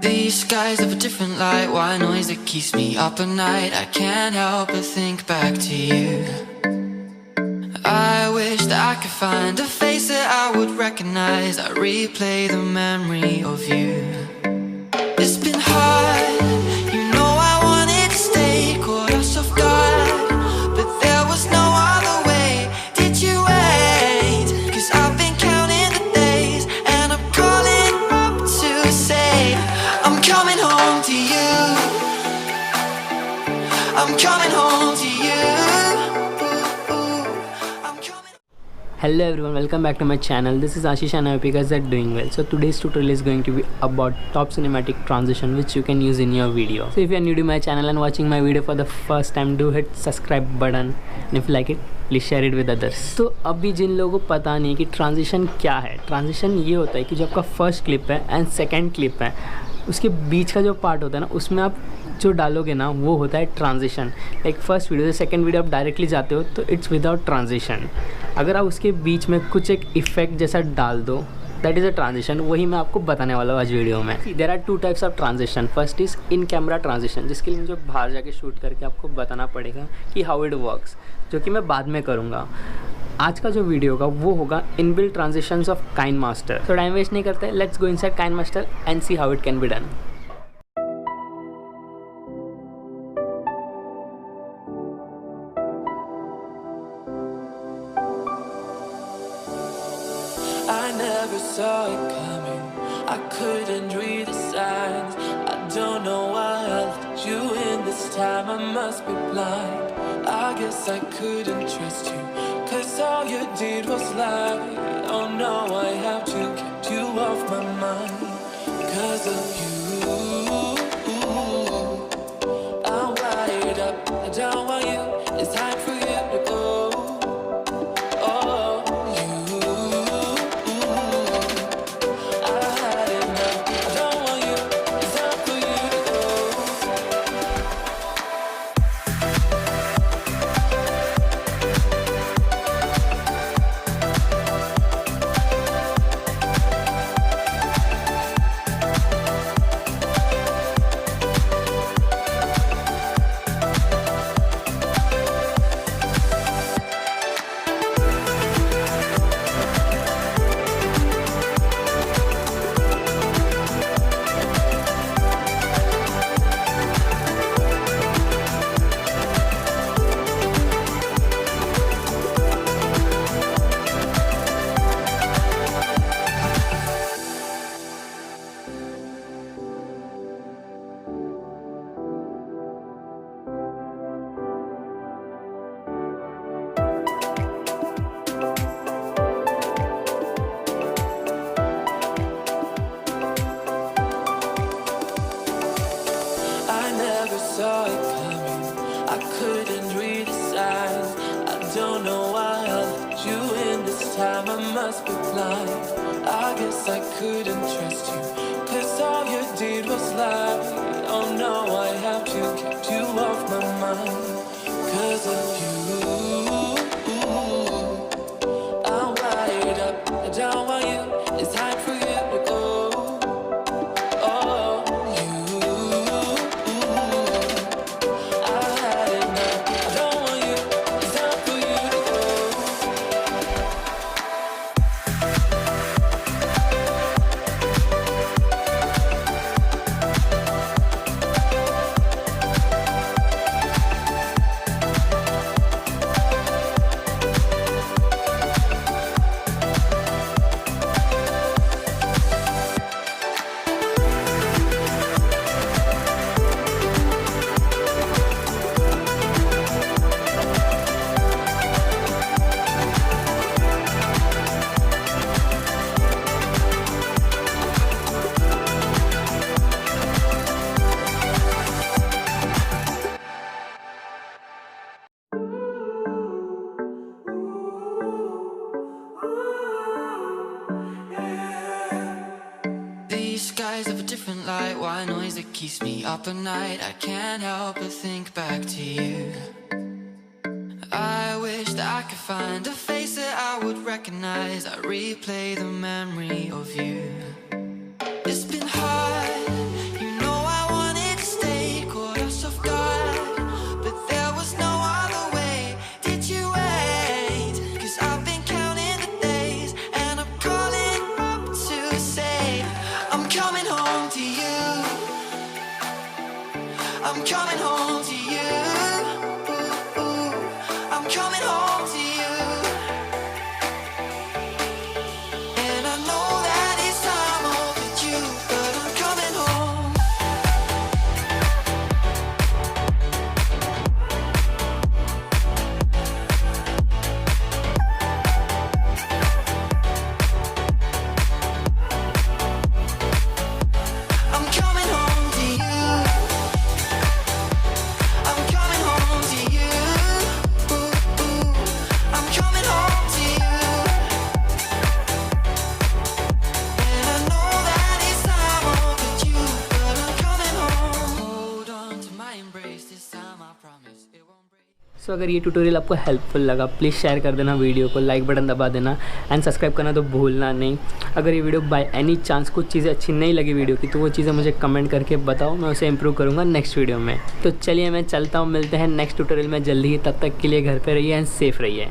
These skies have a different light, white noise that keeps me up at night. I can't help but think back to you. I wish that I could find a face that I would recognize. I replay the memory of you. It's been hard, you know I wanted to stay, caught us off guard, but there was no other way. Did you wait? 'Cause I've been counting the days, and I'm calling up to say I'm coming home to you. I'm coming home to you. Hello everyone, welcome back to my channel. This is Ashish and I hope you guys are doing well. So today's tutorial is going to be about top cinematic transition which you can use in your video. So if you are new to my channel and watching my video for the first time, do hit subscribe button and if you like it, please share it with others. तो अभी जिन लोगों को पता नहीं कि transition क्या है, transition ये होता है कि जो आपका फर्स्ट क्लिप है एंड सेकेंड क्लिप है, उसके बीच का जो पार्ट होता है ना, उसमें आप जो डालोगे ना वो होता है ट्रांजिशन. लाइक फर्स्ट वीडियो से सेकंड वीडियो आप डायरेक्टली जाते हो तो इट्स विदाउट ट्रांजिशन. अगर आप उसके बीच में कुछ एक इफेक्ट जैसा डाल दो, दैट इज़ अ ट्रांजिशन. वही मैं आपको बताने वाला हूँ आज वीडियो में. There are two types of transition. First is in camera transition, जिसके लिए मुझे बाहर जाके शूट करके आपको बताना पड़ेगा कि हाउ इट वर्क्स, जो कि मैं बाद में करूँगा. आज का जो वीडियो होगा वो होगा इनबिल्ट ट्रांजिशंस ऑफ काइनमास्टर. तो टाइम वेस्ट नहीं करते, let's go inside KineMaster and see how it can be done. I never saw it coming, I couldn't read the signs. I don't know why I let you in this time, I must be blind. I guess I couldn't trust you, 'cause all you did was lie. Oh no, I have to keep you off my mind 'cause of you. I'm wired up, I don't want you, it's time for you to go. Saw it coming, I couldn't read the signs. I don't know why I let you in this time, I must be blind. I guess I couldn't trust you, 'cause all you did was lie. Oh no, I have to keep you off my mind 'cause of you. I'm wired up, I don't want you, it's time for you to go. Skies of a different light, white noise that keeps me up at night. I can't help but think back to you. I wish that I could find a face that I would recognize, I replay the memory of you. It's been hard, you know I wanted to stay, caught us off guard, but there was no other way. Did you wait? 'Cause I've been counting the days, and I'm calling up to say I'm coming home to you. I'm coming home to you. I'm coming home to you. And I know that it's time overdue, but I'm coming home. I'm coming home to you. I'm coming home to you. I'm coming home to you. And I know that it's time overdue, but I'm coming home. Hold on to my embrace, this time I promise it won't break. सो अगर ये tutorial आपको helpful लगा please share कर देना video को, like button दबा देना and subscribe करना तो भूलना नहीं। अगर ये वीडियो बाय एनी चांस कुछ चीज़ें अच्छी नहीं लगी वीडियो की तो वो चीज़ें मुझे कमेंट करके बताओ, मैं उसे इंप्रूव करूँगा नेक्स्ट वीडियो में। तो चलिए मैं चलता हूँ, मिलते हैं नेक्स्ट ट्यूटोरियल में जल्दी ही, तब तक के लिए घर पे रहिए एंड सेफ रहिए।